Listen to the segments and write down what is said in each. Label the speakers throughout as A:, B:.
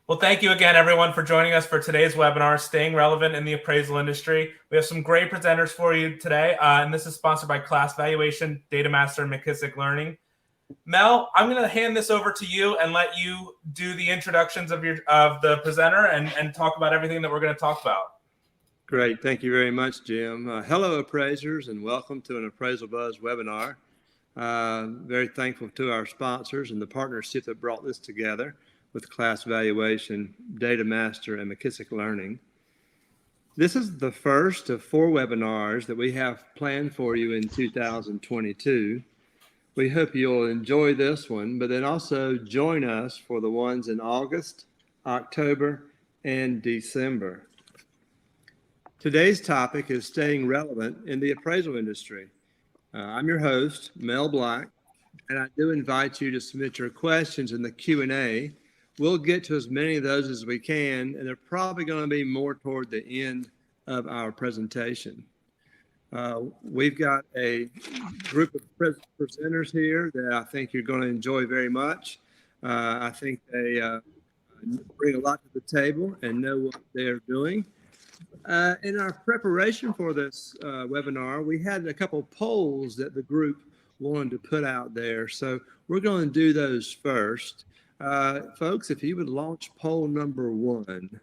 A: Well, thank you again, everyone, for joining us for today's webinar, Staying Relevant in the Appraisal Industry. We have some great presenters for you today, and this is sponsored by Class Valuation, DataMaster, and McKissock Learning. Mel, I'm going to hand this over to you and let you do the introductions of the presenter and talk about everything that we're going to talk about.
B: Great. Thank you very much, Jim. Hello, appraisers, and welcome to an Appraisal Buzz webinar. Very thankful to our sponsors and the partnership that brought this together with Class Valuation, DataMaster, and McKissock Learning. This is the first of 4 webinars that we have planned for you in 2022. We hope you'll enjoy this one, but then also join us for the ones in August, October, and December. Today's topic is staying relevant in the appraisal industry. I'm your host, Mel Black, and I do invite you to submit your questions in the Q&A. We'll get to as many of those as we can, and they're probably going to be more toward the end of our presentation. We've got a group of presenters here that I think you're going to enjoy very much. I think they bring a lot to the table and know what they're doing. In our preparation for this webinar, we had a couple of polls that the group wanted to put out there. So we're going to do those first. Folks, if you would launch poll number 1.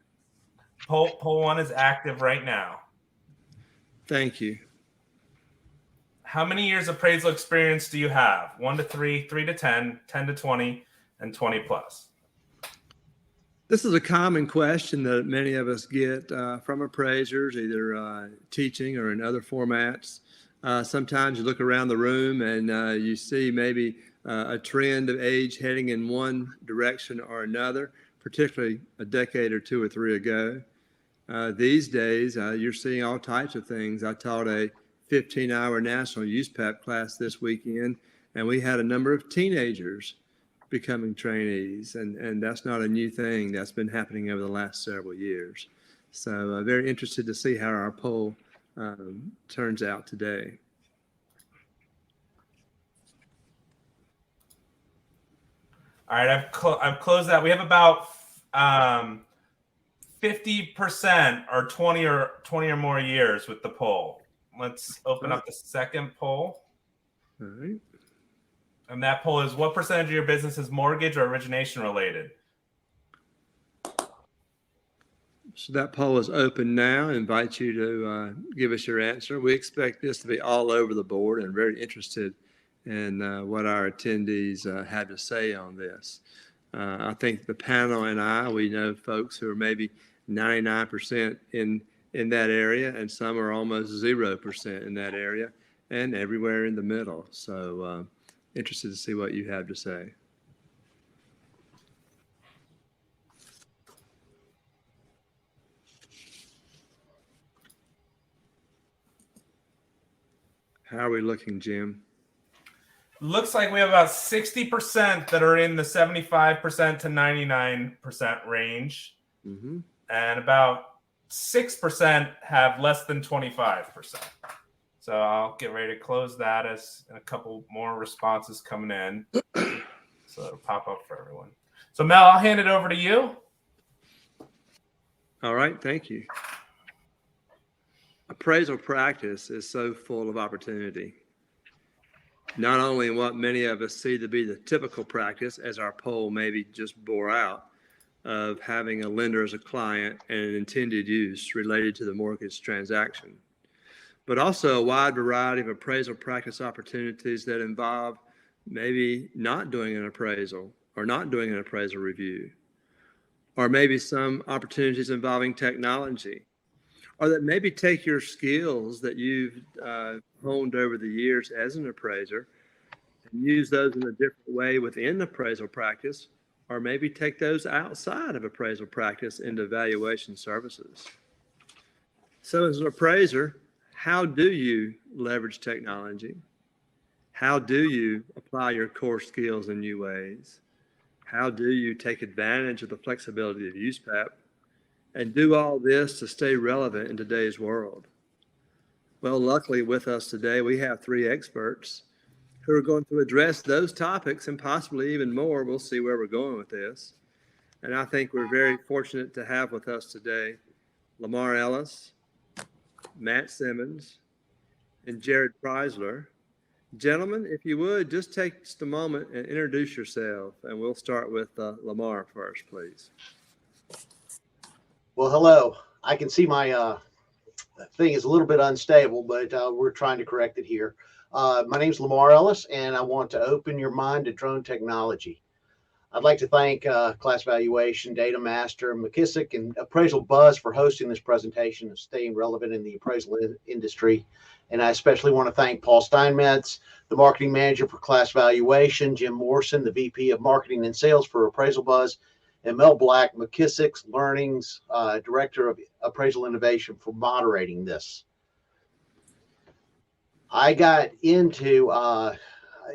A: Poll 1 is active right now.
B: Thank you.
A: How many years appraisal experience do you have? 1 to 3, 3 to 10, 10 to 20, and 20 plus.
B: This is a common question that many of us get from appraisers, either teaching or in other formats. Sometimes you look around the room and you see maybe a trend of age heading in one direction or another, particularly a decade or 2 or 3 ago. These days, you're seeing all types of things. I taught a 15-hour national USPAP class this weekend, and we had a number of teenagers becoming trainees, and that's not a new thing. That's been happening over the last several years. So very interested to see how our poll turns out today.
A: All right, I've closed that. We have about 50% or 20 or more years with the poll. Let's open up the second poll.
B: All right.
A: And that poll is, what percentage of your business is mortgage or origination related?
B: So that poll is open now. I invite you to give us your answer. We expect this to be all over the board and very interested in what our attendees have to say on this. I think the panel and we know folks who are maybe 99% in that area, and some are almost 0% in that area, and everywhere in the middle. So interested to see what you have to say. How are we looking, Jim?
A: Looks like we have about 60% that are in the 75% to 99% range.
B: Mm-hmm.
A: And about 6% have less than 25%. So I'll get ready to close that as a couple more responses coming in. So it'll pop up for everyone. So Mel, I'll hand it over to you.
B: All right, thank you. Appraisal practice is so full of opportunity. Not only in what many of us see to be the typical practice, as our poll maybe just bore out, of having a lender as a client and an intended use related to the mortgage transaction, but also a wide variety of appraisal practice opportunities that involve maybe not doing an appraisal or not doing an appraisal review, or maybe some opportunities involving technology, or that maybe take your skills that you've honed over the years as an appraiser and use those in a different way within appraisal practice, or maybe take those outside of appraisal practice into valuation services. So as an appraiser, how do you leverage technology? How do you apply your core skills in new ways? How do you take advantage of the flexibility of USPAP and do all this to stay relevant in today's world? Well, luckily with us today, we have 3 experts who are going to address those topics and possibly even more. We'll see where we're going with this. And I think we're very fortunate to have with us today Lamar Ellis, Matt Simmons, and Jared Preisler. Gentlemen, if you would, just take just a moment and introduce yourself. And we'll start with Lamar first, please.
C: Well, hello. I can see my thing is a little bit unstable, but we're trying to correct it here. My name is Lamar Ellis, and I want to open your mind to drone technology. I'd like to thank Class Valuation, DataMaster, McKissock, and Appraisal Buzz for hosting this presentation and staying relevant in the appraisal industry. And I especially want to thank Paul Steinmetz, the marketing manager for Class Valuation, Jim Morrison, the VP of Marketing and Sales for Appraisal Buzz, and Mel Black, McKissock's Learning's Director of Appraisal Innovation, for moderating this. I got into,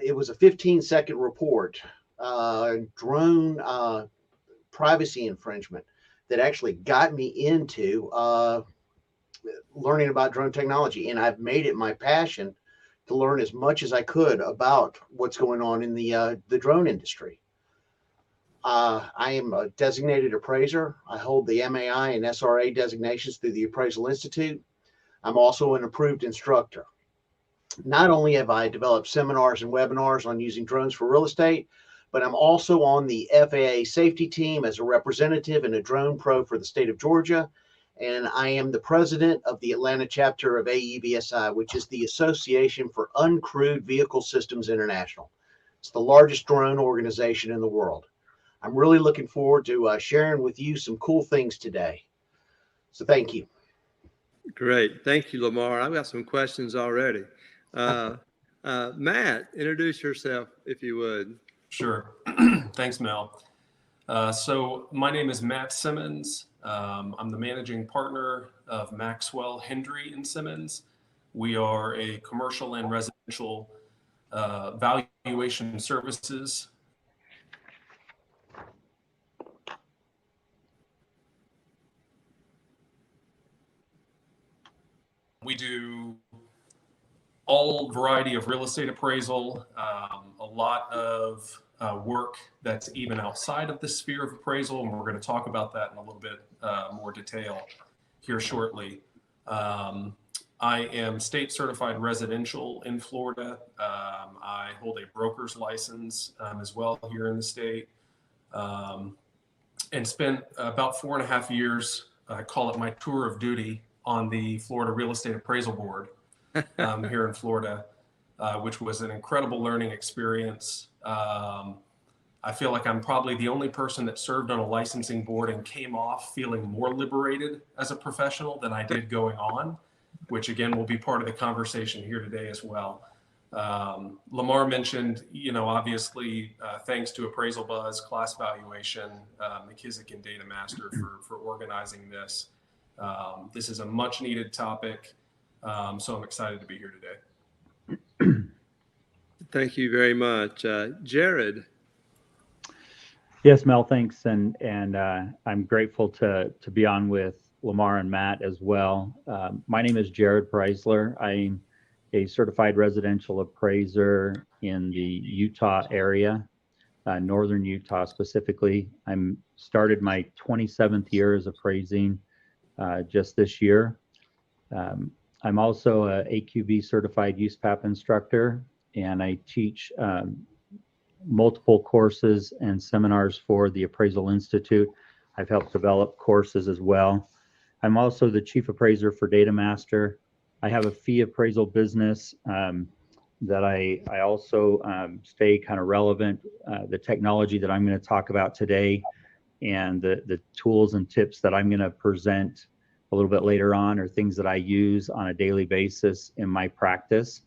C: it was a 15-second report, drone privacy infringement, that actually got me into learning about drone technology. And I've made it my passion to learn as much as I could about what's going on in the drone industry. I am a designated appraiser. I hold the MAI and SRA designations through the Appraisal Institute. I'm also an approved instructor. Not only have I developed seminars and webinars on using drones for real estate, but I'm also on the FAA safety team as a representative and a drone pro for the state of Georgia. And I am the president of the Atlanta chapter of AEVSI, which is the Association for Uncrewed Vehicle Systems International. It's the largest drone organization in the world. I'm really looking forward to sharing with you some cool things today. So thank you.
B: Great. Thank you, Lamar. I've got some questions already. Matt, introduce yourself if you would.
D: Sure. Thanks, Mel. So my name is Matt Simmons. I'm the managing partner of Maxwell, Hendry & Simmons. We are a commercial and residential valuation services. We do all variety of real estate appraisal, a lot of work that's even outside of the sphere of appraisal, and we're going to talk about that in a little bit more detail here shortly. I am state certified residential in Florida. I hold a broker's license as well here in the state, and spent about 4.5 years, I call it my tour of duty, on the Florida Real Estate Appraisal Board here in Florida, which was an incredible learning experience. I feel like I'm probably the only person that served on a licensing board and came off feeling more liberated as a professional than I did going on, which again will be part of the conversation here today as well. Lamar mentioned, obviously, thanks to Appraisal Buzz, Class Valuation, McKissock and DataMaster for organizing this. This is a much needed topic, so I'm excited to be here today.
B: Thank you very much. Jared.
E: Yes, Mel, thanks. And I'm grateful to be on with Lamar and Matt as well. My name is Jared Preisler. I'm a certified residential appraiser in the Utah area, northern Utah specifically. I'm started my 27th year as appraising just this year. I'm also a AQB certified USPAP instructor, and I teach multiple courses and seminars for the Appraisal Institute. I've helped develop courses as well. I'm also the chief appraiser for DataMaster. I have a fee appraisal business that I also stay kind of relevant. The technology that I'm going to talk about today and the tools and tips that I'm going to present a little bit later on are things that I use on a daily basis in my practice.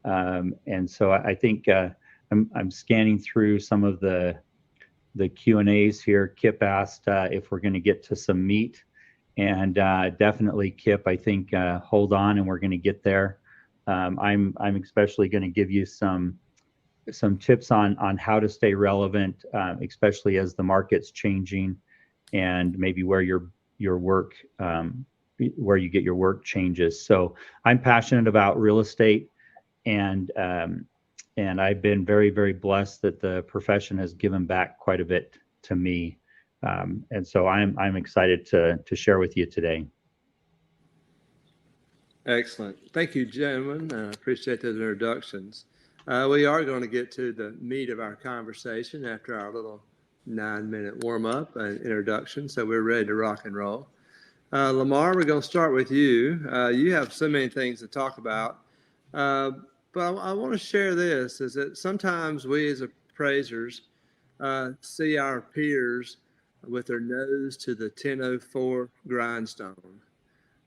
E: And so I think I'm scanning through some of the Q&As here. Kip asked if we're going to get to some meat, and definitely, Kip, I think hold on, and we're going to get there. I'm especially going to give you some tips on how to stay relevant, especially as the market's changing, and maybe where your work where you get your work changes. So I'm passionate about real estate, and I've been very, very blessed that the profession has given back quite a bit to me And so I'm excited to share with you today.
B: Excellent. Thank you, gentlemen. I appreciate those introductions. We are going to get to the meat of our conversation after our little 9-minute warm-up and introduction, so we're ready to rock and roll. Lamar, we're going to start with you. You have so many things to talk about, but I want to share this, is that sometimes we as appraisers see our peers with their nose to the 1004 grindstone.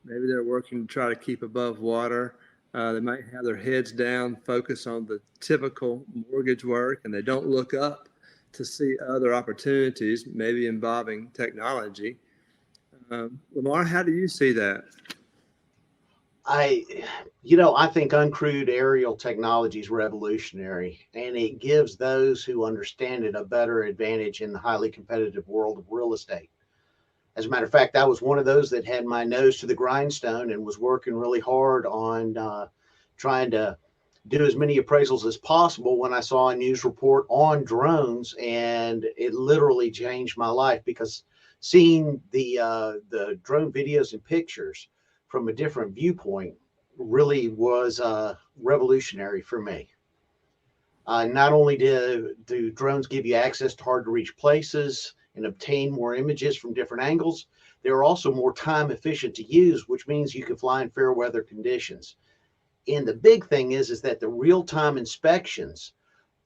B: Maybe they're working to try to keep above water. They might have their heads down, focus on the typical mortgage work, and they don't look up to see other opportunities, maybe involving technology. Lamar, how do you see that?
C: I think uncrewed aerial technology is revolutionary, and it gives those who understand it a better advantage in the highly competitive world of real estate. As a matter of fact, I was one of those that had my nose to the grindstone and was working really hard on trying to do as many appraisals as possible when I saw a news report on drones, and it literally changed my life, because seeing the drone videos and pictures from a different viewpoint really was revolutionary for me. Not only do drones give you access to hard to reach places and obtain more images from different angles, they're also more time efficient to use, which means you can fly in fair weather conditions. And the big thing is that the real-time inspections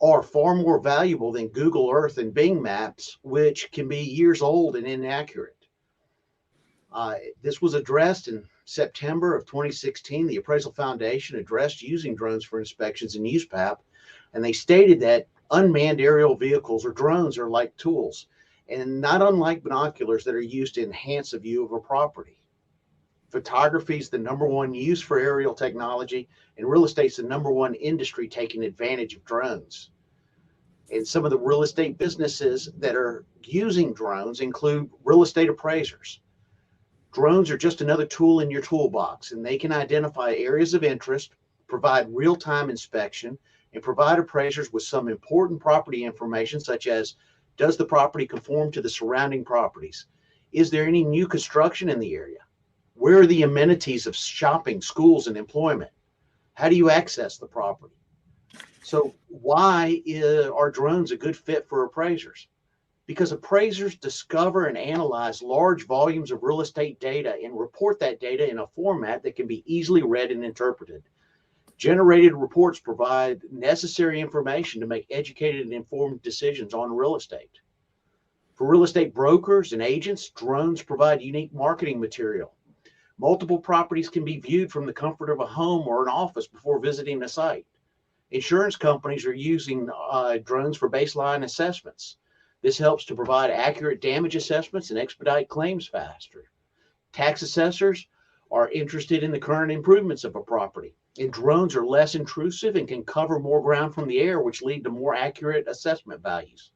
C: are far more valuable than Google Earth and Bing Maps, which can be years old and inaccurate. This was addressed in September of 2016. The Appraisal Foundation addressed using drones for inspections in USPAP, and they stated that unmanned aerial vehicles or drones are like tools, and not unlike binoculars that are used to enhance a view of a property. Photography is the #1 use for aerial technology, and real estate is the #1 industry taking advantage of drones. And some of the real estate businesses that are using drones include real estate appraisers. Drones are just another tool in your toolbox, and they can identify areas of interest, provide real-time inspection, and provide appraisers with some important property information, such as, does the property conform to the surrounding properties? Is there any new construction in the area? Where are the amenities of shopping, schools, and employment? How do you access the property? So why are drones a good fit for appraisers? Because appraisers discover and analyze large volumes of real estate data and report that data in a format that can be easily read and interpreted. Generated reports provide necessary information to make educated and informed decisions on real estate. For real estate brokers and agents, drones provide unique marketing material. Multiple properties can be viewed from the comfort of a home or an office before visiting a site. Insurance companies are using drones for baseline assessments. This helps to provide accurate damage assessments and expedite claims faster. Tax assessors are interested in the current improvements of a property, and drones are less intrusive and can cover more ground from the air, which lead to more accurate assessment values.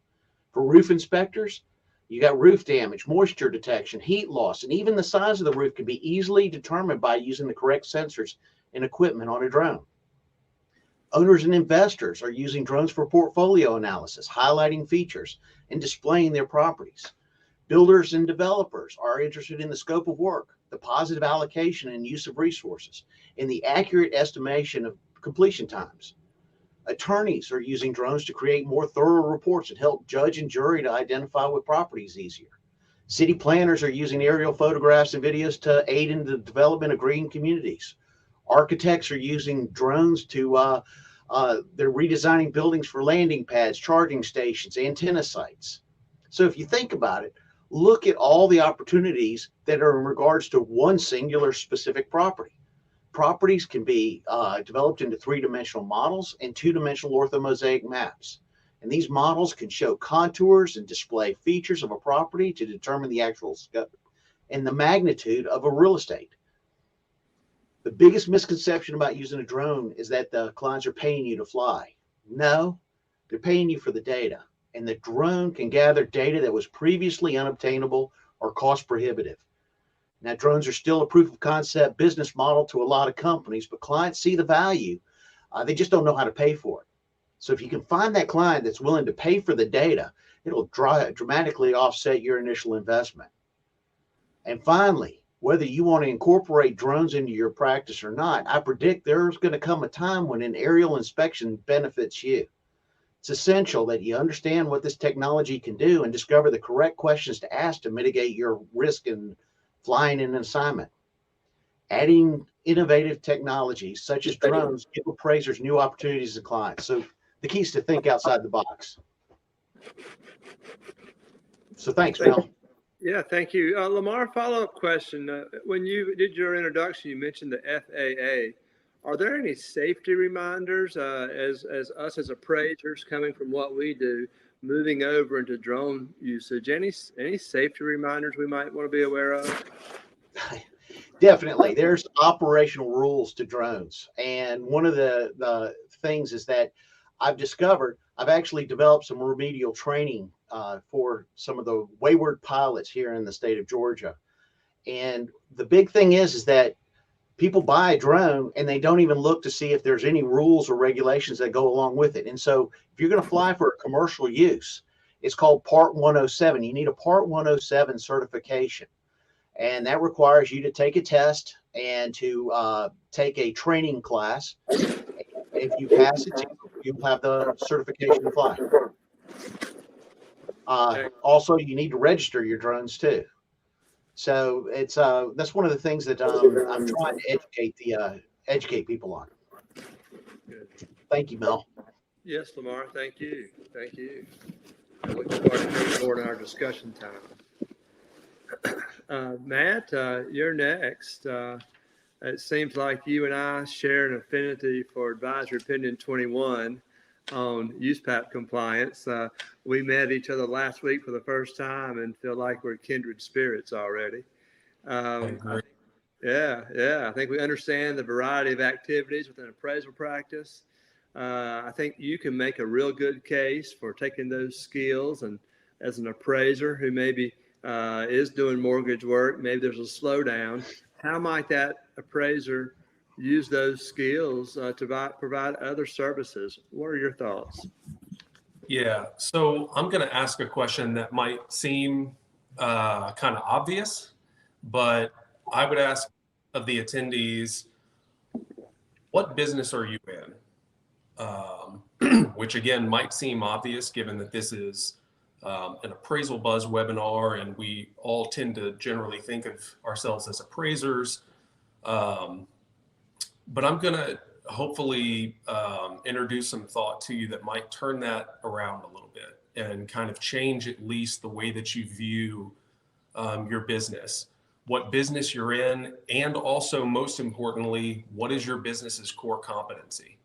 C: For roof inspectors, you got roof damage, moisture detection, heat loss, and even the size of the roof can be easily determined by using the correct sensors and equipment on a drone. Owners and investors are using drones for portfolio analysis, highlighting features, and displaying their properties. Builders and developers are interested in the scope of work, the positive allocation and use of resources, and the accurate estimation of completion times. Attorneys are using drones to create more thorough reports and help judge and jury to identify what properties easier. City planners are using aerial photographs and videos to aid in the development of green communities. Architects are using drones to, they're redesigning buildings for landing pads, charging stations, antenna sites. So if you think about it, look at all the opportunities that are in regards to one singular specific property. Properties can be developed into 3-dimensional models and 2-dimensional orthomosaic maps. And these models can show contours and display features of a property to determine the actual scope and the magnitude of a real estate. The biggest misconception about using a drone is that the clients are paying you to fly. No, they're paying you for the data. And the drone can gather data that was previously unobtainable or cost prohibitive. Now, drones are still a proof of concept business model to a lot of companies, but clients see the value. They just don't know how to pay for it. So if you can find that client that's willing to pay for the data, it'll dramatically offset your initial investment. And finally, whether you want to incorporate drones into your practice or not, I predict there's going to come a time when an aerial inspection benefits you. It's essential that you understand what this technology can do and discover the correct questions to ask to mitigate your risk in flying in an assignment. Adding innovative technologies such as drones give appraisers new opportunities and clients. So the key is to think outside the box. So thanks, Mel.
B: Yeah, thank you. Lamar, follow-up question. When you did your introduction, you mentioned the FAA. Are there any safety reminders as us as appraisers coming from what we do, moving over into drone usage? Any safety reminders we might want to be aware of?
C: Definitely. There's operational rules to drones. And one of the things is that I've discovered, I've actually developed some remedial training for some of the wayward pilots here in the state of Georgia. And the big thing is that people buy a drone and they don't even look to see if there's any rules or regulations that go along with it. And so if you're going to fly for a commercial use, it's called Part 107. You need a Part 107 certification. And that requires you to take a test and to take a training class. If you pass it, you'll have the certification to fly. Also, you need to register your drones too. So it's that's one of the things that I'm trying to educate people on.
B: Good.
C: Thank you, Mel.
B: Yes, Lamar. Thank you. Thank you. I look forward to moving forward in our discussion time. Matt, you're next. It seems like you and I share an affinity for Advisory Opinion 21 on USPAP compliance. We met each other last week for the first time and feel like we're kindred spirits already. I think we understand the variety of activities within appraisal practice. I think you can make a real good case for taking those skills, and as an appraiser who maybe is doing mortgage work, maybe there's a slowdown, how might that appraiser use those skills to provide other services? What are your thoughts?
D: Yeah, so I'm going to ask a question that might seem kind of obvious, but I would ask of the attendees, what business are you in? Which again might seem obvious given that this is an Appraisal Buzz webinar, and we all tend to generally think of ourselves as appraisers. But I'm going to hopefully introduce some thought to you that might turn that around a little bit and kind of change at least the way that you view your business, what business you're in, and also most importantly, what is your business's core competency?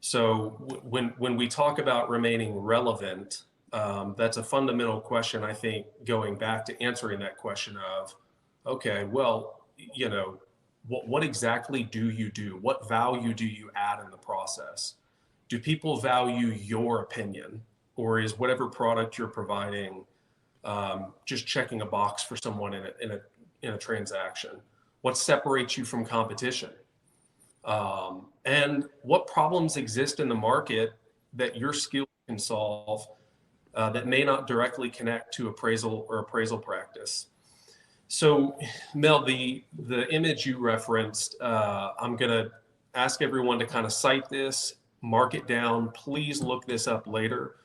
D: So when we talk about remaining relevant, that's a fundamental question, I think, going back to answering that question of, okay, well, you know, what exactly do you do? What value do you add in the process? Do people value your opinion, or is whatever product you're providing just checking a box for someone in a transaction? What separates you from competition? And what problems exist in the market that your skill can solve that may not directly connect to appraisal or appraisal practice? So, Mel, the image you referenced, I'm going to ask everyone to kind of cite this, mark it down. Please look this up later.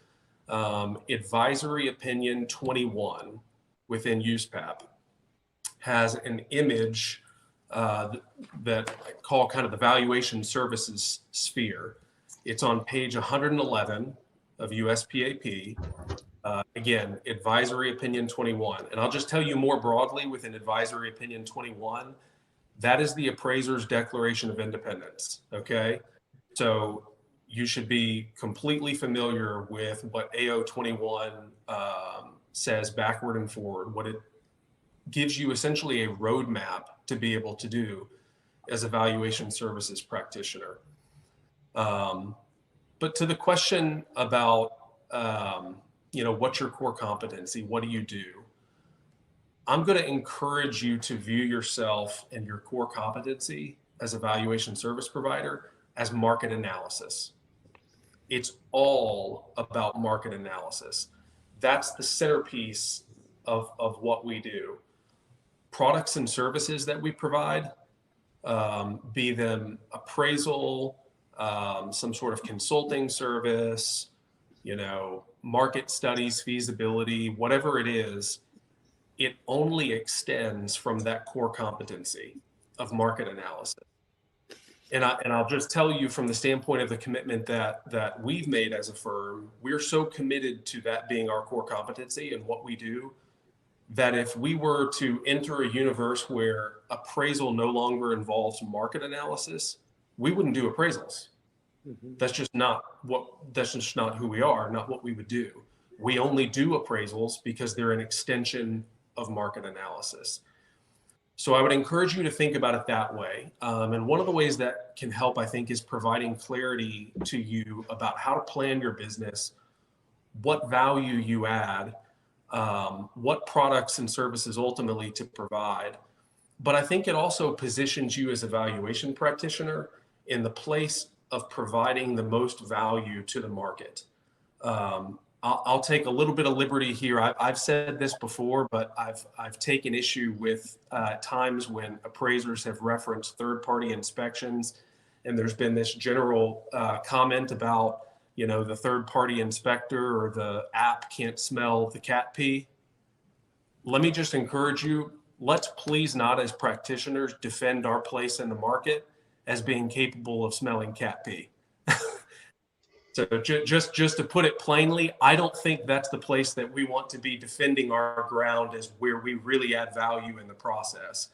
D: Advisory Opinion 21 within USPAP has an image that I call kind of the valuation services sphere. It's on page 111 of USPAP. Again, Advisory Opinion 21. And I'll just tell you more broadly within Advisory Opinion 21, that is the appraiser's Declaration of Independence, okay? So you should be completely familiar with what AO 21 says backward and forward, what it gives you essentially a roadmap to be able to do as a valuation services practitioner. But to the question about, you know, what's your core competency? What do you do? I'm going to encourage you to view yourself and your core competency as a valuation service provider as market analysis. It's all about market analysis. That's the centerpiece of what we do. Products and services that we provide, be them appraisal, some sort of consulting service, market studies, feasibility, whatever it is, it only extends from that core competency of market analysis. And I'll just tell you from the standpoint of the commitment that we've made as a firm, we're so committed to that being our core competency and what we do, that if we were to enter a universe where appraisal no longer involves market analysis, we wouldn't do appraisals. Mm-hmm. That's just not who we are, not what we would do. We only do appraisals because they're an extension of market analysis. So I would encourage you to think about it that way. And one of the ways that can help, I think, is providing clarity to you about how to plan your business, what value you add, what products and services ultimately to provide. But I think it also positions you as a valuation practitioner in the place of providing the most value to the market. I'll take a little bit of liberty here. I've said this before, but I've taken issue with times when appraisers have referenced third-party inspections, and there's been this general comment about, the third-party inspector or the app can't smell the cat pee. Let me just encourage you, let's please not as practitioners defend our place in the market as being capable of smelling cat pee. So just to put it plainly, I don't think that's the place that we want to be defending our ground as where we really add value in the process.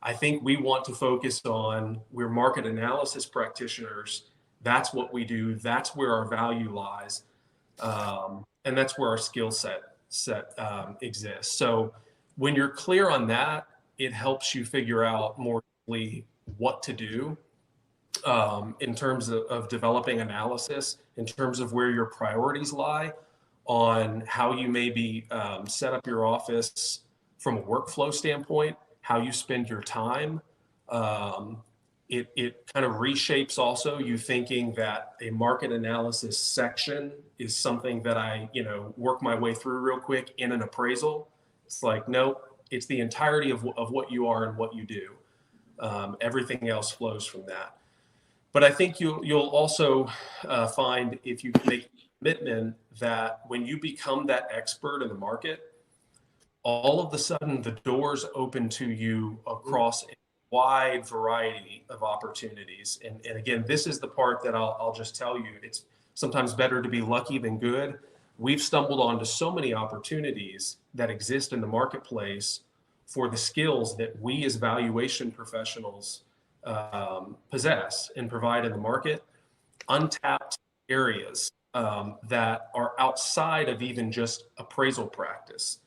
D: I think we want to focus on, we're market analysis practitioners. That's what we do. That's where our value lies. And that's where our skill set exists. So when you're clear on that, it helps you figure out more clearly what to do in terms of developing analysis, in terms of where your priorities lie, on how you maybe set up your office from a workflow standpoint, how you spend your time. It kind of reshapes also you thinking that a market analysis section is something that I, work my way through real quick in an appraisal. It's like, no, it's the entirety of what you are and what you do. Everything else flows from that. But I think you'll also find, if you make a commitment, that when you become that expert in the market, all of a sudden the doors open to you across a wide variety of opportunities. And again, this is the part that I'll just tell you, it's sometimes better to be lucky than good. We've stumbled onto so many opportunities that exist in the marketplace for the skills that we as valuation professionals possess and provide in the market, untapped areas that are outside of even just appraisal practice,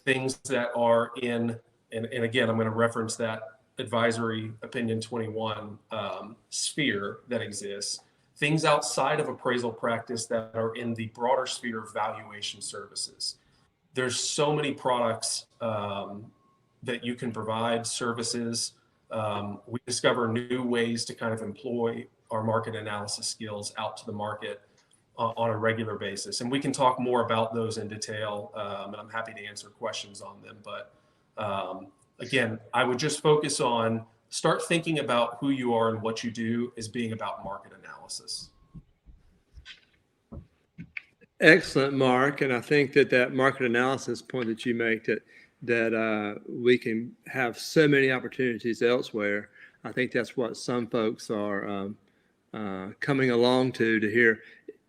D: things that are in, and again, I'm going to reference that advisory opinion 21 sphere that exists, things outside of appraisal practice that are in the broader sphere of valuation services. There's so many products that you can provide, services. We discover new ways to kind of employ our market analysis skills out to the market on a regular basis. And we can talk more about those in detail, and I'm happy to answer questions on them. But again, I would just focus on, start thinking about who you are and what you do as being about market analysis.
B: Excellent, Mark. And I think that market analysis point that you make, that we can have so many opportunities elsewhere. I think that's what some folks are coming along to hear.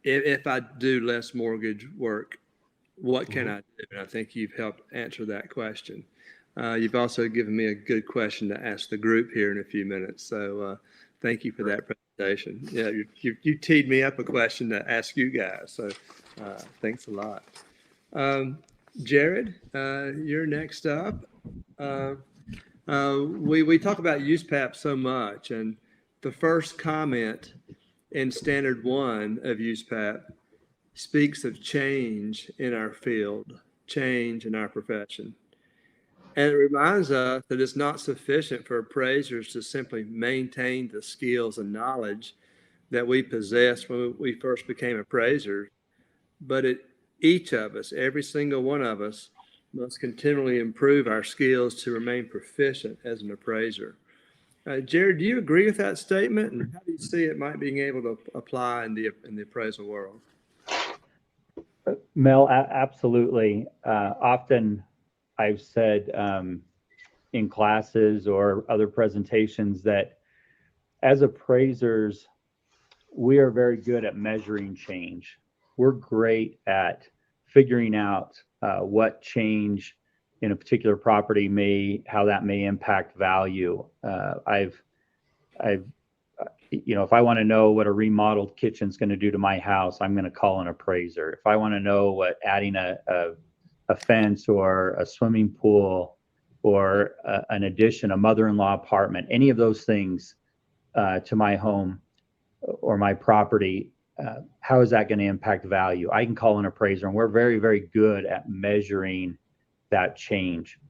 B: If I do less mortgage work, what can I do? And I think you've helped answer that question. You've also given me a good question to ask the group here in a few minutes. So thank you for that presentation. Yeah, you teed me up a question to ask you guys. So thanks a lot. Jared, you're next up. We talk about USPAP so much, and the first comment in Standard 1 of USPAP speaks of change in our field, change in our profession. And it reminds us that it's not sufficient for appraisers to simply maintain the skills and knowledge that we possessed when we first became appraisers, but it each of us, every single one of us, must continually improve our skills to remain proficient as an appraiser. Jared, do you agree with that statement? And how do you see it might being able to apply in the appraisal world?
E: Mel, absolutely. Often I've said in classes or other presentations that as appraisers, we are very good at measuring change. We're great at figuring out what change in a particular property how that may impact value. If I want to know what a remodeled kitchen is going to do to my house, I'm going to call an appraiser. If I want to know what adding a fence or a swimming pool or an addition, a mother-in-law apartment, any of those things to my home or my property, how is that going to impact value? I can call an appraiser, and we're very, very good at measuring that change.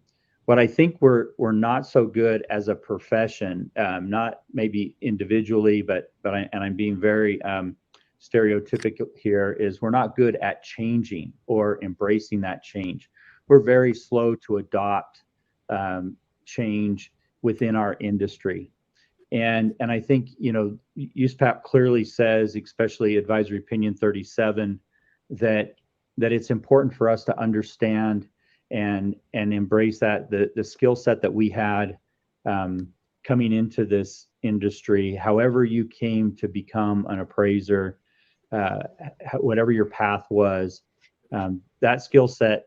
E: What I think we're not so good as a profession, not maybe individually, but I'm being very stereotypical here, is we're not good at changing or embracing that change. We're very slow to adopt change within our industry. And I think, USPAP clearly says, especially Advisory Opinion 37, that it's important for us to understand and embrace that the skill set that we had coming into this industry. However you came to become an appraiser, whatever your path was, that skill set,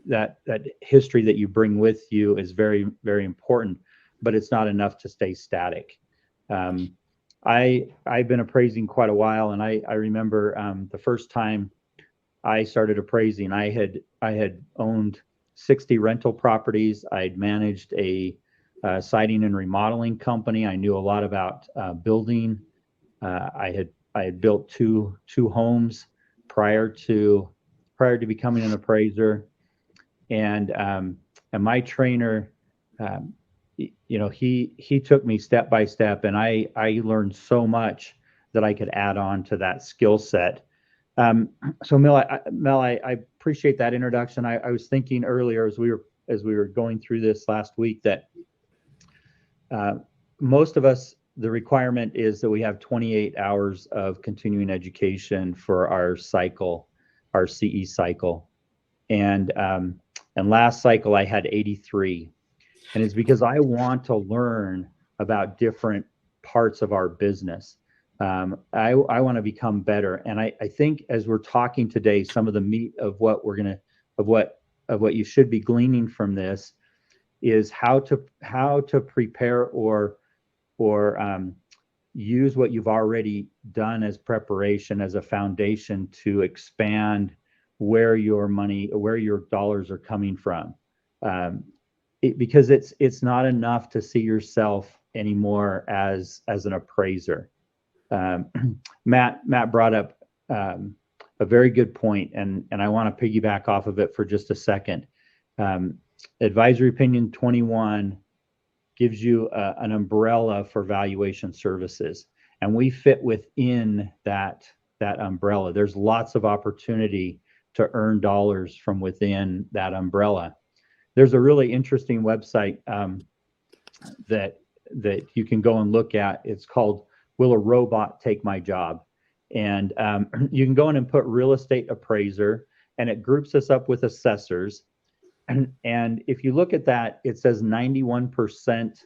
E: that history that you bring with you is very, very important, but it's not enough to stay static. I've been appraising quite a while, and I remember the first time I started appraising, I had owned 60 rental properties. I'd managed a siding and remodeling company. I knew a lot about building. I had built two homes prior to becoming an appraiser, and my trainer, he took me step by step, and I learned so much that I could add on to that skill set. So Mel, I appreciate that introduction. I was thinking earlier as we were going through this last week that most of us, the requirement is that we have 28 hours of continuing education for our cycle, our CE cycle, and last cycle I had 83, and it's because I want to learn about different parts of our business. I want to become better, and I think as we're talking today, some of the meat of what what you should be gleaning from this is how to prepare or use what you've already done as preparation, as a foundation to expand where your dollars are coming from, because it's not enough to see yourself anymore as an appraiser. Matt brought up a very good point, and I want to piggyback off of it for just a second. Advisory Opinion 21 gives you an umbrella for valuation services, and we fit within that umbrella. There's lots of opportunity to earn dollars from within that umbrella. There's a really interesting website that you can go and look at. It's called Will a Robot Take My Job? And you can go in and put real estate appraiser, and it groups us up with assessors. And if you look at that, it says 91%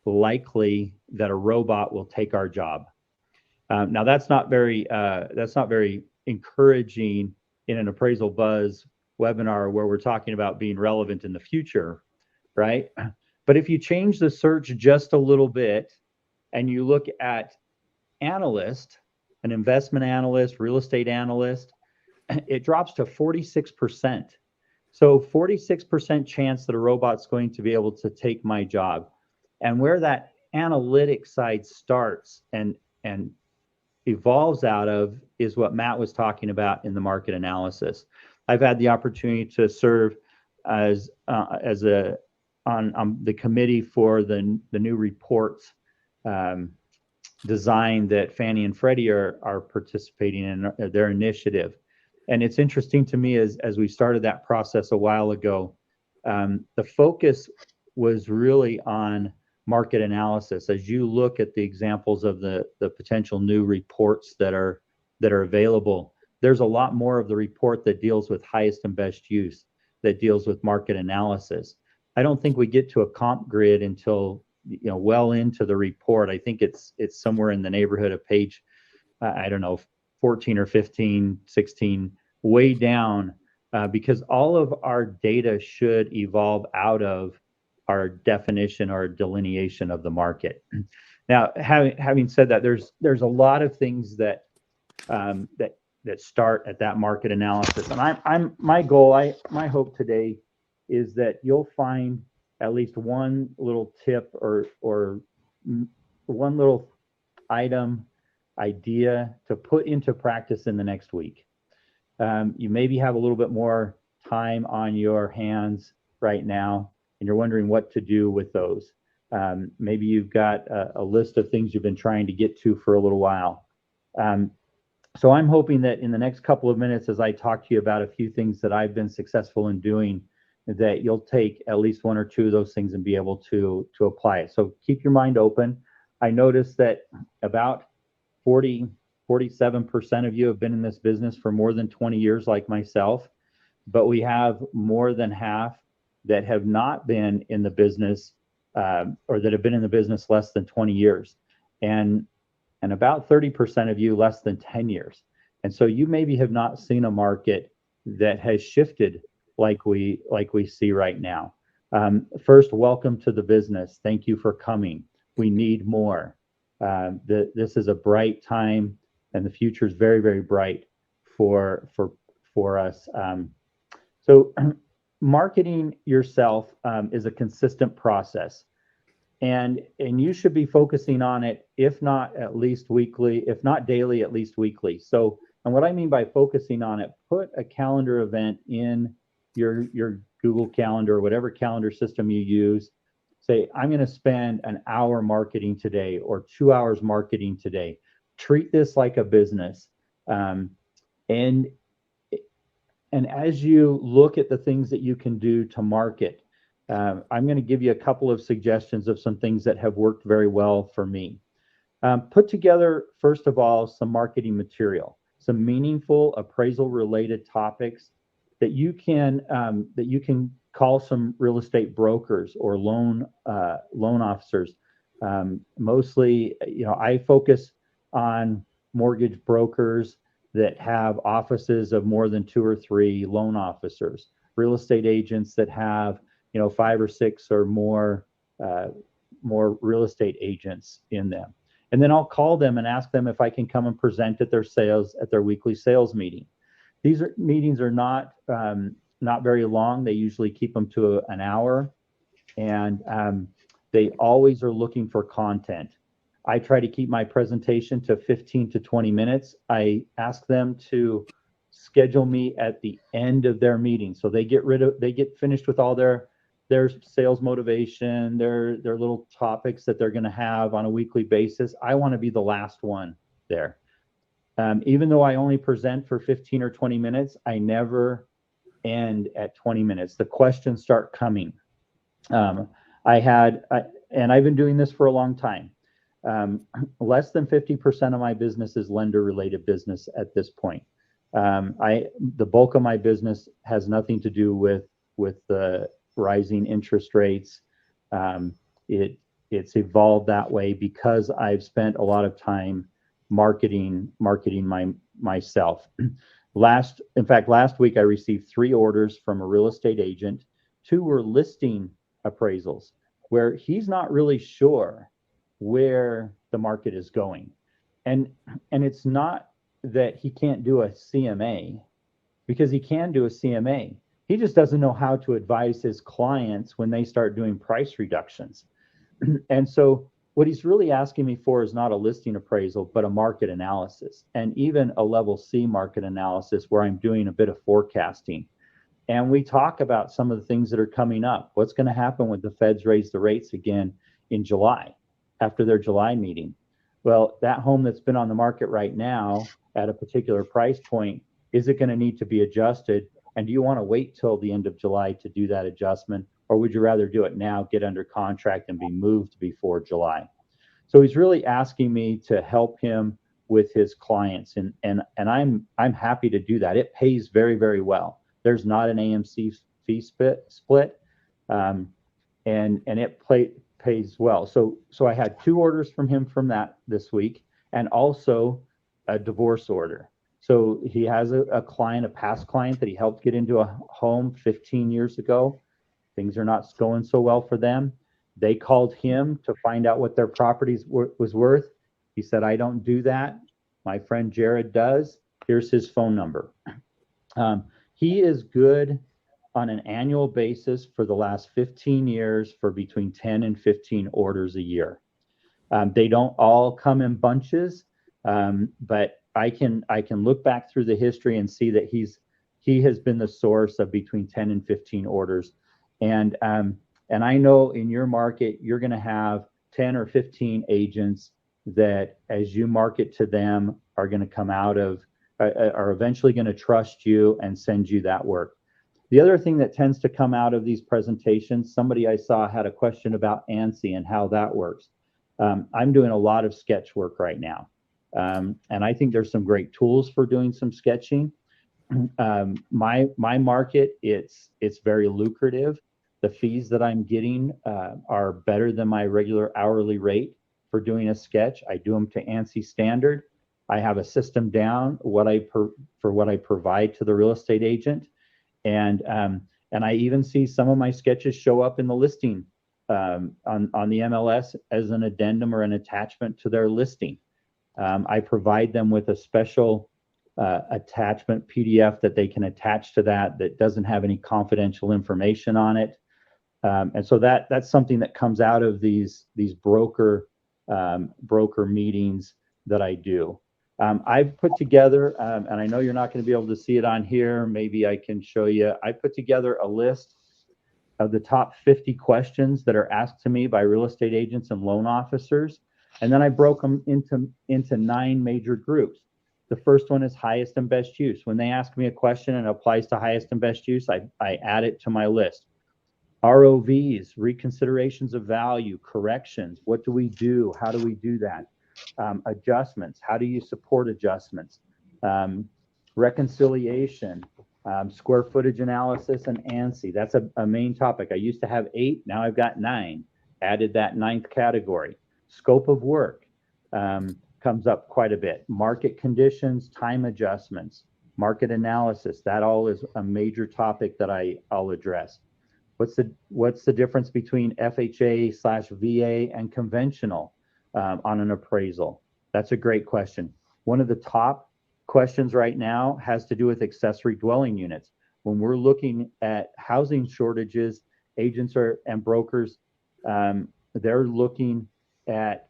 E: likely that a robot will take our job. Now that's not very encouraging in an Appraisal Buzz webinar where we're talking about being relevant in the future, right? But if you change the search just a little bit and you look at analyst, an investment analyst, real estate analyst, it drops to 46%. So 46% chance that a robot's going to be able to take my job. And where that analytic side starts and evolves out of is what Matt was talking about in the market analysis. I've had the opportunity to serve on the committee for the new reports design that Fannie and Freddie are participating in their initiative. And it's interesting to me as we started that process a while ago, the focus was really on market analysis. As you look at the examples of the potential new reports that are available, there's a lot more of the report that deals with highest and best use, that deals with market analysis. I don't think we get to a comp grid until well into the report. I think it's somewhere in the neighborhood of page, I don't know, 14 or 15, 16, way down, because all of our data should evolve out of our definition or delineation of the market. Now, having said that, there's a lot of things that start at that market analysis, and my hope today is that you'll find at least one little tip or one little idea to put into practice in the next week. You maybe have a little bit more time on your hands right now, and you're wondering what to do with those. Maybe you've got a list of things you've been trying to get to for a little while. So I'm hoping that in the next couple of minutes, as I talk to you about a few things that I've been successful in doing, that you'll take at least one or two of those things and be able to apply it. So keep your mind open. I noticed that about 47% of you have been in this business for more than 20 years, like myself, but we have more than half that have not been in the business, or that have been in the business less than 20 years. And about 30% of you less than 10 years. And so you maybe have not seen a market that has shifted like we see right now. First, welcome to the business. Thank you for coming. We need more. This is a bright time, and the future is very, very bright for us. So marketing yourself is a consistent process. And you should be focusing on it, if not at least weekly, if not daily, at least weekly. So, and what I mean by focusing on it, put a calendar event in your Google Calendar or whatever calendar system you use. Say, I'm going to spend an hour marketing today or 2 hours marketing today. Treat this like a business. And as you look at the things that you can do to market, I'm going to give you a couple of suggestions of some things that have worked very well for me. Put together, first of all, some marketing material, some meaningful appraisal-related topics that you can call some real estate brokers or loan officers. Mostly, I focus on mortgage brokers that have offices of more than 2 or 3 loan officers, real estate agents that have 5 or 6 or more real estate agents in them. And then I'll call them and ask them if I can come and present at their weekly sales meeting. These meetings are not very long. They usually keep them to an hour, and they always are looking for content. I try to keep my presentation to 15 to 20 minutes. I ask them to schedule me at the end of their meeting, so they get finished with all their sales motivation, their little topics that they're going to have on a weekly basis. I want to be the last one there. Even though I only present for 15 or 20 minutes, I never end at 20 minutes. The questions start coming. And I've been doing this for a long time. Less than 50% of my business is lender-related business at this point. The bulk of my business has nothing to do with the rising interest rates. It's evolved that way because I've spent a lot of time marketing myself. Last week I received 3 orders from a real estate agent. 2 were listing appraisals where he's not really sure where the market is going. And it's not that he can't do a CMA, because he can do a CMA. He just doesn't know how to advise his clients when they start doing price reductions. And so what he's really asking me for is not a listing appraisal, but a market analysis, and even a level C market analysis where I'm doing a bit of forecasting. And we talk about some of the things that are coming up. What's going to happen when the Feds raise the rates again in July, after their July meeting? Well, that home that's been on the market right now at a particular price point Is it going to need to be adjusted? And do you want to wait till the end of July to do that adjustment? Or would you rather do it now, get under contract, and be moved before July? So he's really asking me to help him with his clients, and I'm happy to do that. It pays very, very well. There's not an AMC fee split, and it pays well. So I had 2 orders from him from that this week, and also a divorce order. So he has a client, a past client that he helped get into a home 15 years ago. Things are not going so well for them. They called him to find out what their property was worth. He said, I don't do that. My friend Jared does. Here's his phone number. He is good on an annual basis for the last 15 years for between 10 and 15 orders a year. They don't all come in bunches, but I can look back through the history and see that he has been the source of between 10 and 15 orders. And I know in your market, you're going to have 10 or 15 agents that, as you market to them, are going to come out of, are eventually going to trust you and send you that work. The other thing that tends to come out of these presentations, somebody I saw had a question about ANSI and how that works. I'm doing a lot of sketch work right now. And I think there's some great tools for doing some sketching. My market, it's very lucrative. The fees that I'm getting are better than my regular hourly rate for doing a sketch. I do them to ANSI standard. I have a system down for what I provide to the real estate agent, and I even see some of my sketches show up in the listing on the MLS as an addendum or an attachment to their listing. I provide them with a special attachment PDF that they can attach to that doesn't have any confidential information on it. And so that's something that comes out of these broker meetings that I do. I've put together, and I know you're not going to be able to see it on here. Maybe I can show you. I put together a list of the top 50 questions that are asked to me by real estate agents and loan officers. And then I broke them into 9 major groups. The first one is highest and best use. When they ask me a question and it applies to highest and best use, I add it to my list. ROVs, reconsiderations of value, corrections. What do we do? How do we do that? Adjustments. How do you support adjustments? Reconciliation, square footage analysis, and ANSI. That's a main topic. I used to have 8. Now I've got 9. Added that 9th category. Scope of work comes up quite a bit. Market conditions, time adjustments, market analysis. That all is a major topic that I'll address. What's the difference between FHA/VA and conventional on an appraisal? That's a great question. One of the top questions right now has to do with accessory dwelling units. When we're looking at housing shortages, agents and brokers, they're looking at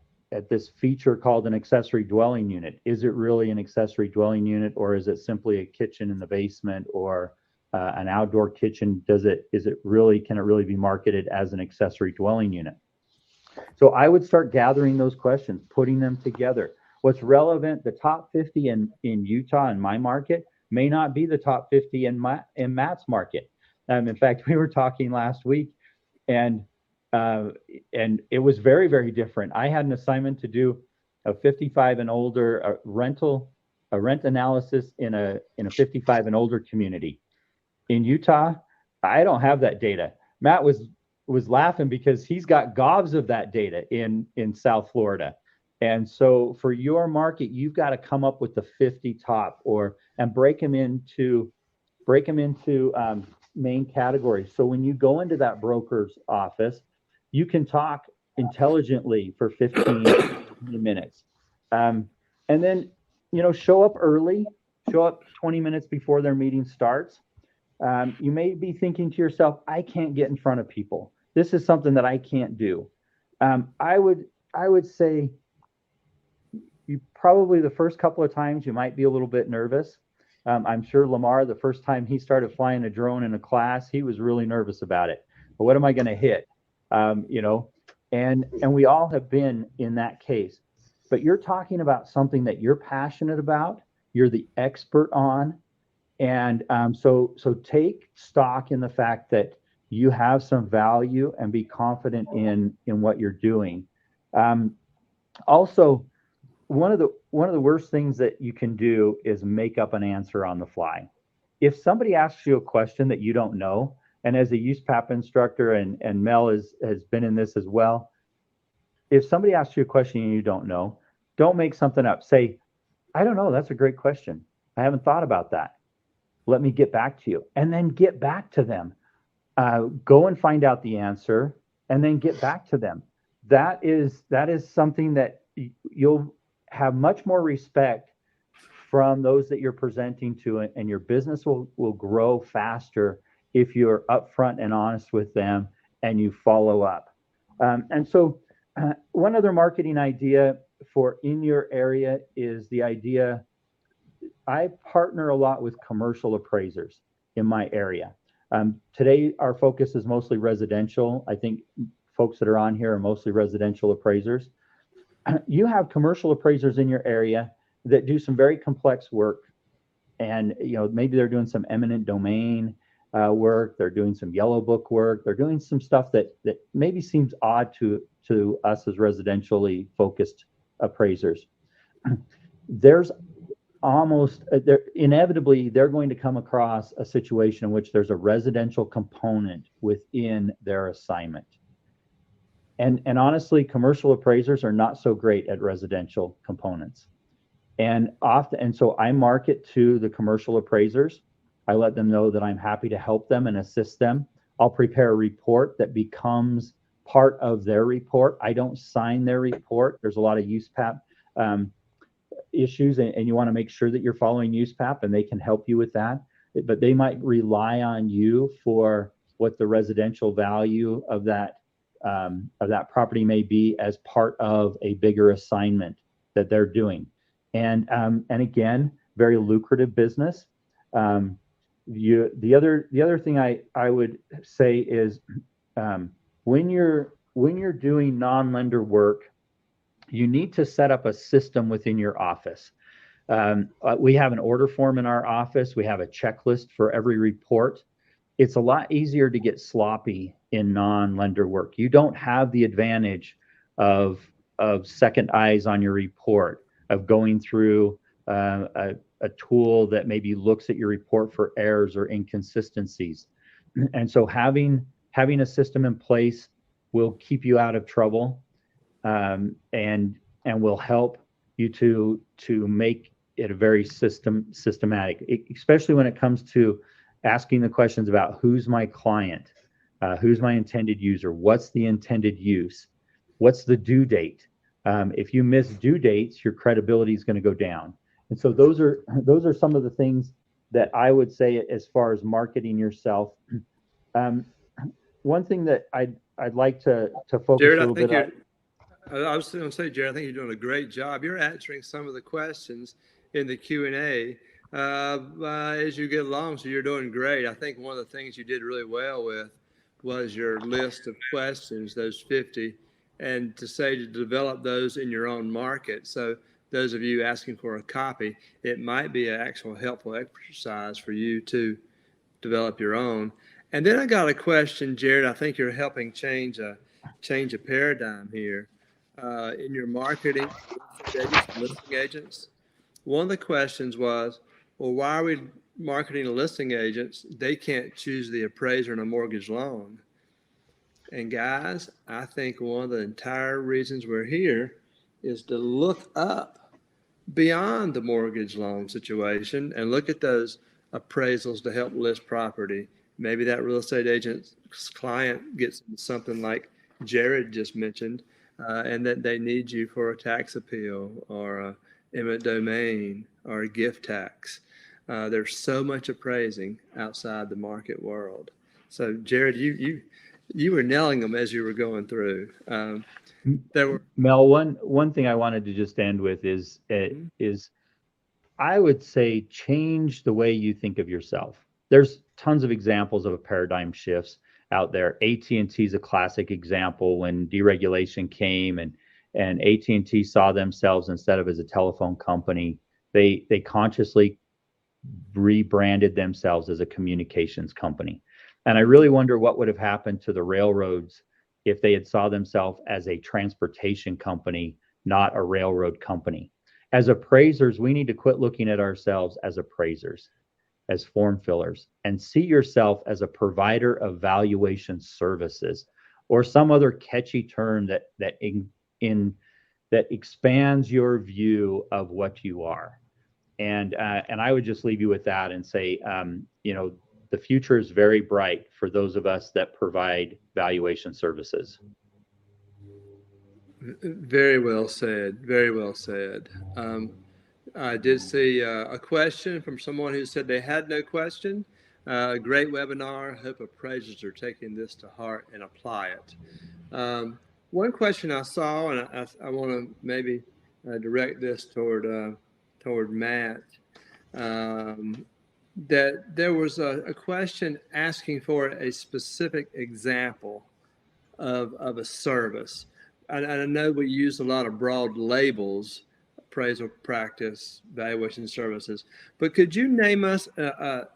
E: this feature called an accessory dwelling unit. Is it really an accessory dwelling unit, or is it simply a kitchen in the basement or an outdoor kitchen? Can it really be marketed as an accessory dwelling unit? So I would start gathering those questions, putting them together. What's relevant, the top 50 in Utah in my market may not be the top 50 in Matt's market. In fact, we were talking last week, and it was very, very different. I had an assignment to do a 55 and older rent analysis in a 55 and older community. In Utah, I don't have that data. Matt was laughing because he's got gobs of that data in South Florida. And so for your market, you've got to come up with the 50 top and break them into main categories. So when you go into that broker's office, you can talk intelligently for 15 minutes. And then, show up early, show up 20 minutes before their meeting starts. You may be thinking to yourself, I can't get in front of people. This is something that I can't do. I would say you probably the first couple of times you might be a little bit nervous. I'm sure Lamar, the first time he started flying a drone in a class, he was really nervous about it. But what am I going to hit? And we all have been in that case. But you're talking about something that you're passionate about, you're the expert on, And so take stock in the fact that you have some value and be confident in what you're doing. Also, one of the worst things that you can do is make up an answer on the fly. If somebody asks you a question that you don't know, and as a USPAP instructor, and Mel has been in this as well, if somebody asks you a question and you don't know, don't make something up. Say, I don't know, that's a great question. I haven't thought about that. Let me get back to you. And then get back to them. Go and find out the answer and then get back to them. That is something that you'll have much more respect from those that you're presenting to, and your business will grow faster if you're upfront and honest with them and you follow up. And so one other marketing idea for in your area is the idea, I partner a lot with commercial appraisers in my area. Today, our focus is mostly residential. I think folks that are on here are mostly residential appraisers. You have commercial appraisers in your area that do some very complex work, and maybe they're doing some eminent domain work. They're doing some yellow book work. They're doing some stuff that maybe seems odd to us as residentially focused appraisers. There's inevitably they're going to come across a situation in which there's a residential component within their assignment. And honestly, commercial appraisers are not so great at residential components. And so I market to the commercial appraisers. I let them know that I'm happy to help them and assist them. I'll prepare a report that becomes part of their report. I don't sign their report. There's a lot of USPAP issues, and you want to make sure that you're following USPAP, and they can help you with that. But they might rely on you for what the residential value of that property may be as part of a bigger assignment that they're doing. And again, very lucrative business. The other thing I would say is when you're doing non-lender work, you need to set up a system within your office. We have an order form in our office. We have a checklist for every report. It's a lot easier to get sloppy in non-lender work. You don't have the advantage of second eyes on your report, of going through a tool that maybe looks at your report for errors or inconsistencies. And so having a system in place will keep you out of trouble, and will help you to make it a very systematic, especially when it comes to asking the questions about who's my client, who's my intended user, what's the intended use, what's the due date. If you miss due dates, your credibility is going to go down. And so those are some of the things that I would say as far as marketing yourself. One thing that I'd like to focus
B: Jared,
E: a little bit on.
B: I was going to say, Jared, I think you're doing a great job. You're answering some of the questions in the Q&A as you get along, so you're doing great. I think one of the things you did really well with was your list of questions, those 50, and to develop those in your own market. So those of you asking for a copy, it might be an actual helpful exercise for you to develop your own. And then I got a question, Jared. I think you're helping change a paradigm here in your marketing, listing agents. One of the questions was, well, why are we marketing to listing agents? They can't choose the appraiser in a mortgage loan. And guys, I think one of the entire reasons we're here is to look up beyond the mortgage loan situation and look at those appraisals to help list property. Maybe that real estate agent's client gets something like Jared just mentioned, and that they need you for a tax appeal or a eminent domain or a gift tax. There's so much appraising outside the market world. So Jared, you were nailing them as you were going through.
E: Mel, one thing I wanted to just end with is I would say change the way you think of yourself. There's tons of examples of paradigm shifts out there. AT&T is a classic example. When deregulation came and AT&T saw themselves, instead of as a telephone company, they consciously rebranded themselves as a communications company. And I really wonder what would have happened to the railroads if they had saw themselves as a transportation company, not a railroad company. As appraisers, we need to quit looking at ourselves as appraisers, as form fillers, and see yourself as a provider of valuation services, or some other catchy term that expands your view of what you are. And I would just leave you with that and say, the future is very bright for those of us that provide valuation services.
B: Very well said. Very well said. I did see a question from someone who said they had no question. Great webinar. Hope appraisers are taking this to heart and apply it. One question I saw, and I want to maybe direct this toward Matt, that there was a question asking for a specific example of a service. I know we use a lot of broad labels, appraisal practice, valuation services, but could you name us a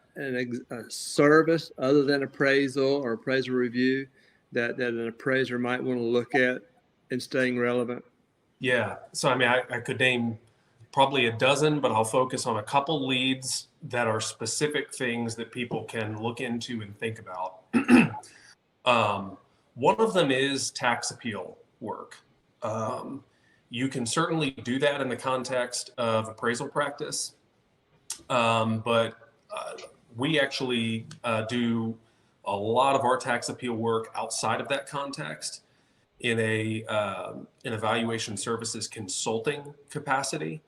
B: service other than appraisal or appraisal review that an appraiser might want to look at in staying relevant?
D: Yeah. So, I mean, I could name probably a dozen, but I'll focus on a couple leads that are specific things that people can look into and think about. One of them is tax appeal work. You can certainly do that in the context of appraisal practice, but we actually do a lot of our tax appeal work outside of that context in a valuation services consulting capacity.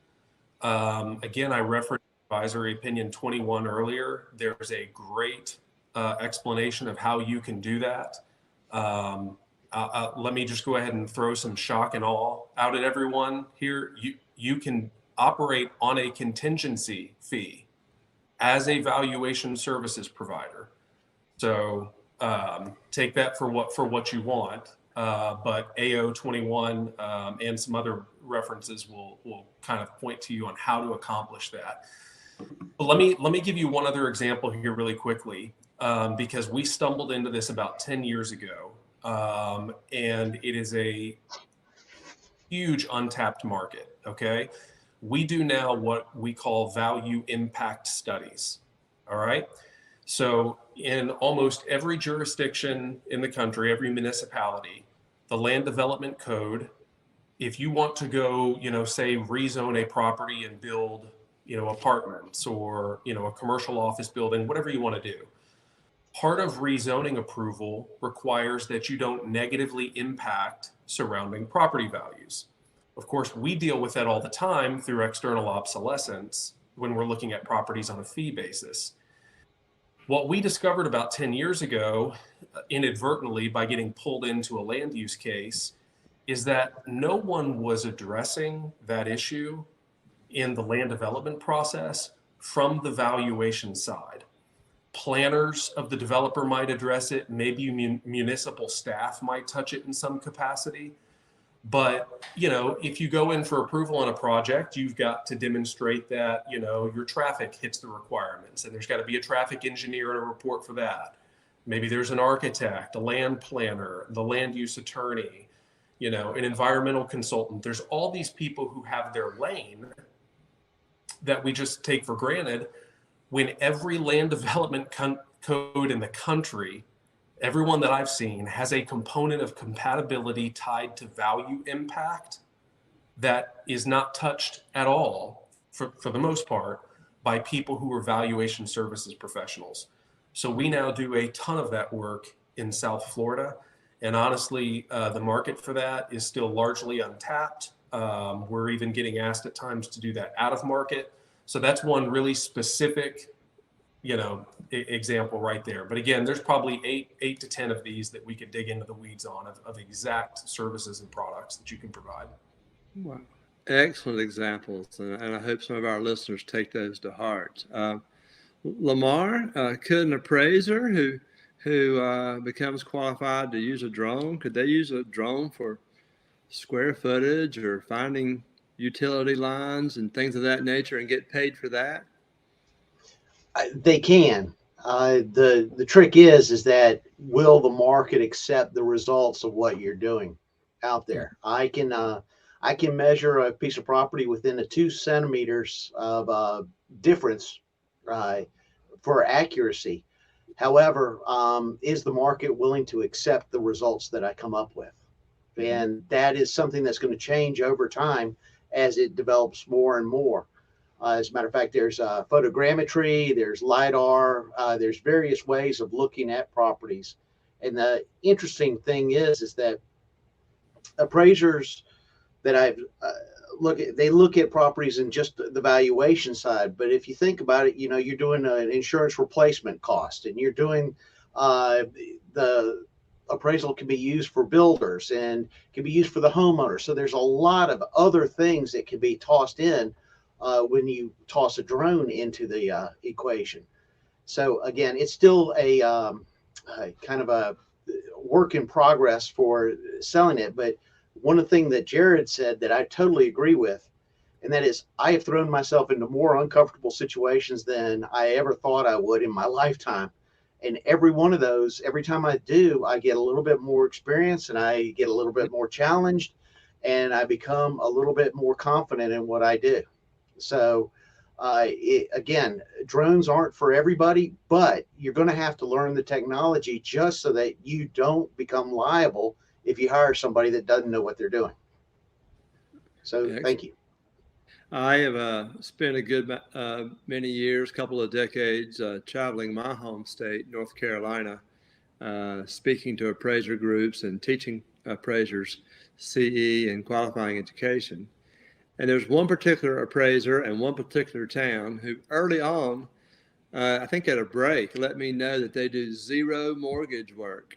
D: Again, I referenced advisory opinion 21 earlier. There's a great explanation of how you can do that. Let me just go ahead and throw some shock and awe out at everyone here. You can operate on a contingency fee as a valuation services provider. So take that for what you want. But AO 21 and some other references will kind of point to you on how to accomplish that. But let me give you one other example here really quickly, because we stumbled into this about 10 years ago, and it is a huge untapped market. Okay, we do now what we call value impact studies. All right. So in almost every jurisdiction in the country, every municipality, the land development code, if you want to go, say rezone a property and build, apartments or, a commercial office building, whatever you want to do, part of rezoning approval requires that you don't negatively impact surrounding property values. Of course, we deal with that all the time through external obsolescence when we're looking at properties on a fee basis. What we discovered about 10 years ago, inadvertently by getting pulled into a land use case, is that no one was addressing that issue in the land development process from the valuation side. Planners of the developer might address it, maybe municipal staff might touch it in some capacity. But, if you go in for approval on a project, you've got to demonstrate that, your traffic hits the requirements, and there's got to be a traffic engineer and a report for that. Maybe there's an architect, a land planner, the land use attorney, an environmental consultant. There's all these people who have their lane that we just take for granted, when every land development code in the country, everyone that I've seen, has a component of compatibility tied to value impact that is not touched at all, for the most part, by people who are valuation services professionals. So we now do a ton of that work in South Florida. And honestly, the market for that is still largely untapped. We're even getting asked at times to do that out of market. So that's one really specific example right there. But again, there's probably eight to 10 of these that we could dig into the weeds on of exact services and products that you can provide.
B: Wow. Excellent examples. And I hope some of our listeners take those to heart. Lamar, could an appraiser who becomes qualified to use a drone, could they use a drone for square footage or finding utility lines and things of that nature and get paid for that?
C: They can. The trick is that will the market accept the results of what you're doing out there? I can measure a piece of property within a 2 centimeters of difference for accuracy. However, is the market willing to accept the results that I come up with? And that is something that's going to change over time as it develops more and more. As a matter of fact, there's photogrammetry, there's LiDAR, there's various ways of looking at properties. And the interesting thing is that appraisers that I've they look at properties in just the valuation side. But if you think about it, you're doing an insurance replacement cost, and you're doing the appraisal can be used for builders and can be used for the homeowner. So there's a lot of other things that can be tossed in when you toss a drone into the equation. So again, it's still a kind of a work in progress for selling it. But one of the things that Jared said that I totally agree with, and that is I have thrown myself into more uncomfortable situations than I ever thought I would in my lifetime. And every one of those, every time I do, I get a little bit more experience, and I get a little bit more challenged, and I become a little bit more confident in what I do. So again, drones aren't for everybody, but you're going to have to learn the technology just so that you don't become liable if you hire somebody that doesn't know what they're doing. So
B: Excellent.
C: Thank you.
B: I have spent a good many years, couple of decades, traveling my home state, North Carolina, speaking to appraiser groups and teaching appraisers CE and qualifying education. And there's one particular appraiser in one particular town who early on, I think at a break, let me know that they do zero mortgage work.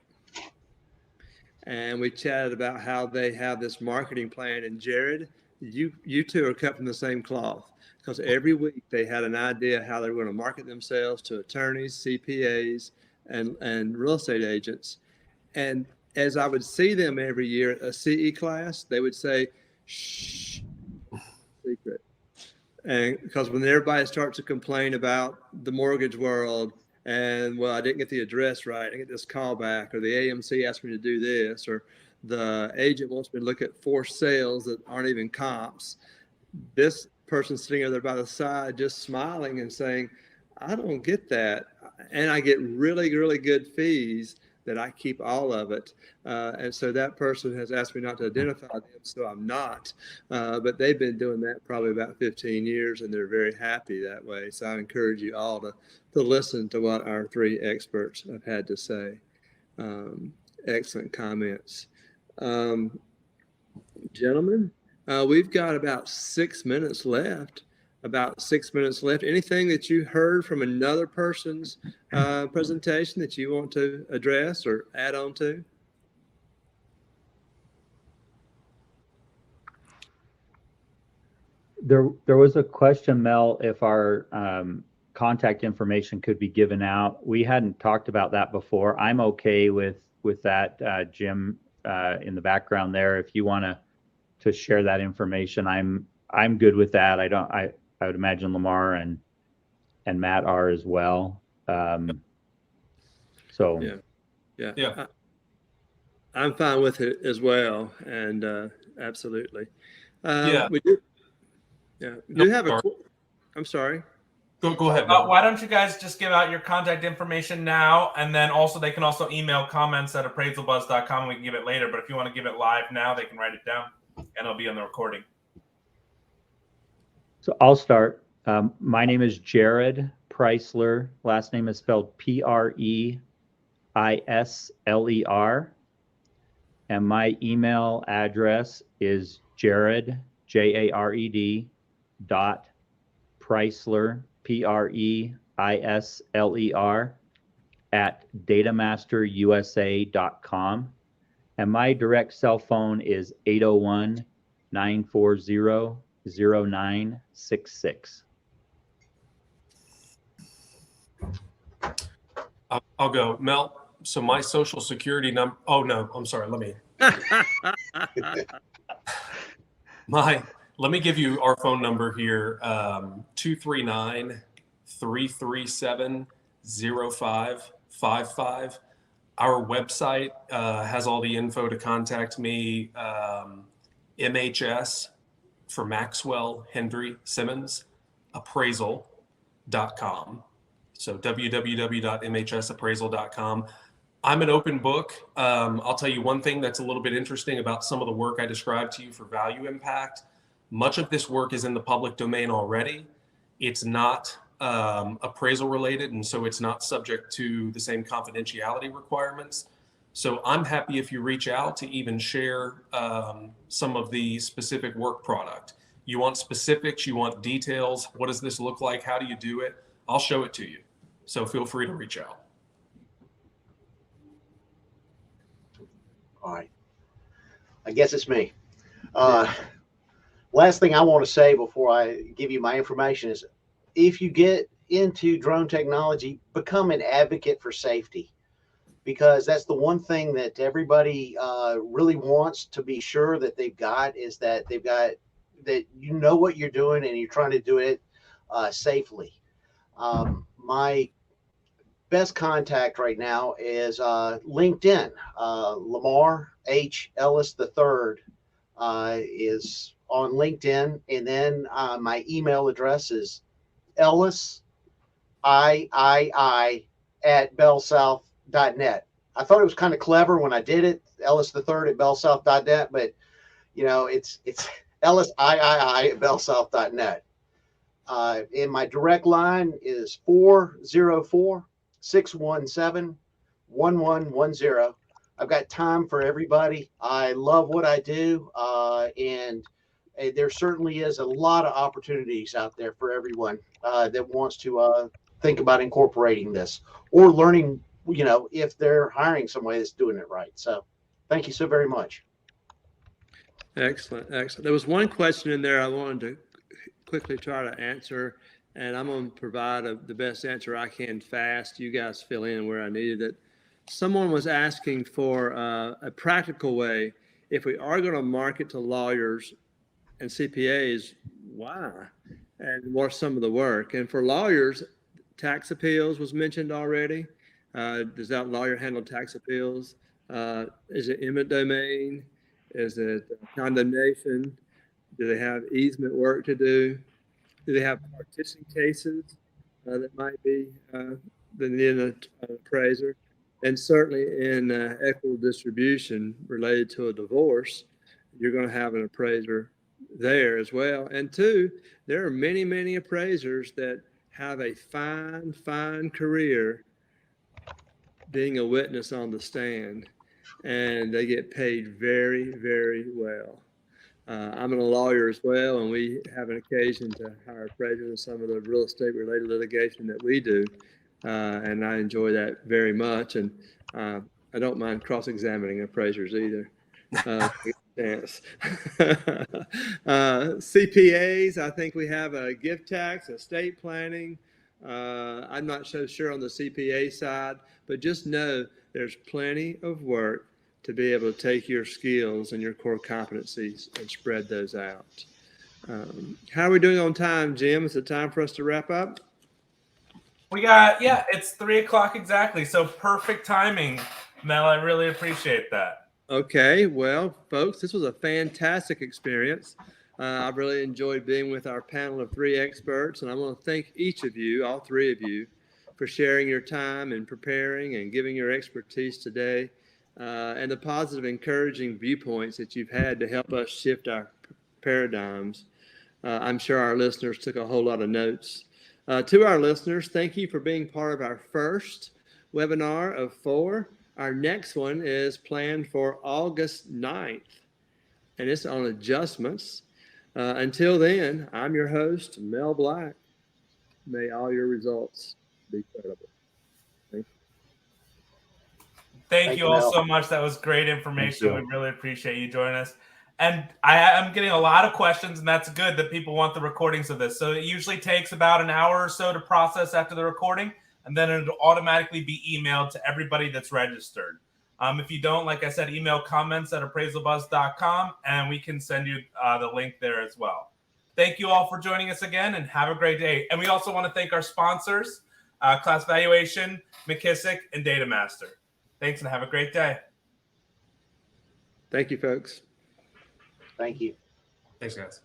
B: And we chatted about how they have this marketing plan. And Jared, you two are cut from the same cloth, because every week they had an idea how they were going to market themselves to attorneys, CPAs, and real estate agents. And as I would see them every year at a CE class, they would say, shh, secret. And because when everybody starts to complain about the mortgage world, and well, I didn't get the address right, I get this call back, or the AMC asked me to do this, or the agent wants me to look at forced sales that aren't even comps, this person sitting there by the side just smiling and saying, I don't get that. And I get really, really good fees that I keep all of it. And so that person has asked me not to identify them, so I'm not. But they've been doing that probably about 15 years, and they're very happy that way. So I encourage you all to listen to what our three experts have had to say. Excellent comments. Gentlemen, we've got about 6 minutes left. Anything that you heard from another person's presentation that you want to address or add on to?
E: There was a question, Mel, if our contact information could be given out. We hadn't talked about that before. I'm okay with that, Jim, in the background there. If you want to share that information, I'm good with that. I would imagine Lamar and Matt are as well. So
B: yeah. I'm fine with it as well, and absolutely. We do. Yeah, we do have a. I'm sorry.
D: Go ahead.
A: Why don't you guys just give out your contact information now, and then also they can also email comments at appraisalbuzz.com, and we can give it later. But if you want to give it live now, they can write it down, and it'll be on the recording.
E: So I'll start. My name is Jared Preisler. Last name is spelled Preisler. And my email address is Jared, Jared, Preisler, Preisler, at datamasterusa.com. And my direct cell phone is 801-940-0966.
D: I'll go. Mel, so my social security number, oh no, I'm sorry, let me give you our phone number here, 888-337-0555. Our website has all the info to contact me. MHS for Maxwell, Hendry, Simmons, appraisal.com. So www.mhsappraisal.com. I'm an open book. I'll tell you one thing that's a little bit interesting about some of the work I described to you for value impact. Much of this work is in the public domain already. It's not appraisal related, and so it's not subject to the same confidentiality requirements. So I'm happy if you reach out to even share some of the specific work product. You want specifics, you want details. What does this look like? How do you do it? I'll show it to you. So feel free to reach out.
C: All right. I guess it's me. Last thing I want to say before I give you my information is, if you get into drone technology, become an advocate for safety, because that's the one thing that everybody really wants to be sure that they've got, is that they've got, that you know what you're doing and you're trying to do it safely. My best contact right now is LinkedIn. Lamar H. Ellis III is on LinkedIn, and then my email address is Ellis @bellsouth.net. I thought it was kind of clever when I did it, Ellis III @bellsouth.net, but you know, it's Ellis @bellsouth.net. And my direct line is 404-617-1110. I've got time for everybody. I love what I do, and there certainly is a lot of opportunities out there for everyone that wants to think about incorporating this or learning, you know, if they're hiring somebody that's doing it right. So thank you so very much.
B: Excellent, excellent. There was one question in there I wanted to quickly try to answer, and I'm going to provide the best answer I can fast. You guys fill in where I needed it. Someone was asking for a practical way. If we are going to market to lawyers and CPAs, why? And what's some of the work? And for lawyers, tax appeals was mentioned already. Does that lawyer handle tax appeals? Is it eminent domain? Is it condemnation? Do they have easement work to do? Do they have partition cases that might be the need an appraiser? And certainly in equitable distribution related to a divorce, you're going to have an appraiser there as well. And two, there are many, many appraisers that have a fine career being a witness on the stand, and they get paid very, very well. I'm a lawyer as well, and we have an occasion to hire appraisers in some of the real estate related litigation that we do. And I enjoy that very much. And I don't mind cross-examining appraisers either. Yes. CPAs, I think we have a gift tax, estate planning. I'm not so sure on the CPA side, but just know there's plenty of work to be able to take your skills and your core competencies and spread those out. How are we doing on time, Jim? Is it time for us to wrap up?
A: We got, yeah, it's 3 o'clock exactly. So perfect timing, Mel. I really appreciate that.
B: Okay, well, folks, this was a fantastic experience. I've really enjoyed being with our panel of 3 experts, and I want to thank each of you, all 3 of you, for sharing your time and preparing and giving your expertise today, and the positive, encouraging viewpoints that you've had to help us shift our paradigms. I'm sure our listeners took a whole lot of notes. To our listeners, thank you for being part of our first webinar of 4. Our next one is planned for August 9th, and it's on adjustments. Until then, I'm your host, Mel Black. May all your results be credible.
A: Thank you all
C: Mel.
A: so much. That was great information. We really appreciate you joining us. And I'm getting a lot of questions, and that's good that people want the recordings of this. So it usually takes about an hour or so to process after the recording, and then it'll automatically be emailed to everybody that's registered. If you don't, like I said, email comments@appraisalbuzz.com, and we can send you the link there as well. Thank you all for joining us again, and have a great day. And we also want to thank our sponsors, Class Valuation, McKissock, and DataMaster. Thanks, and have a great day.
B: Thank you, folks.
C: Thank you.
D: Thanks, guys.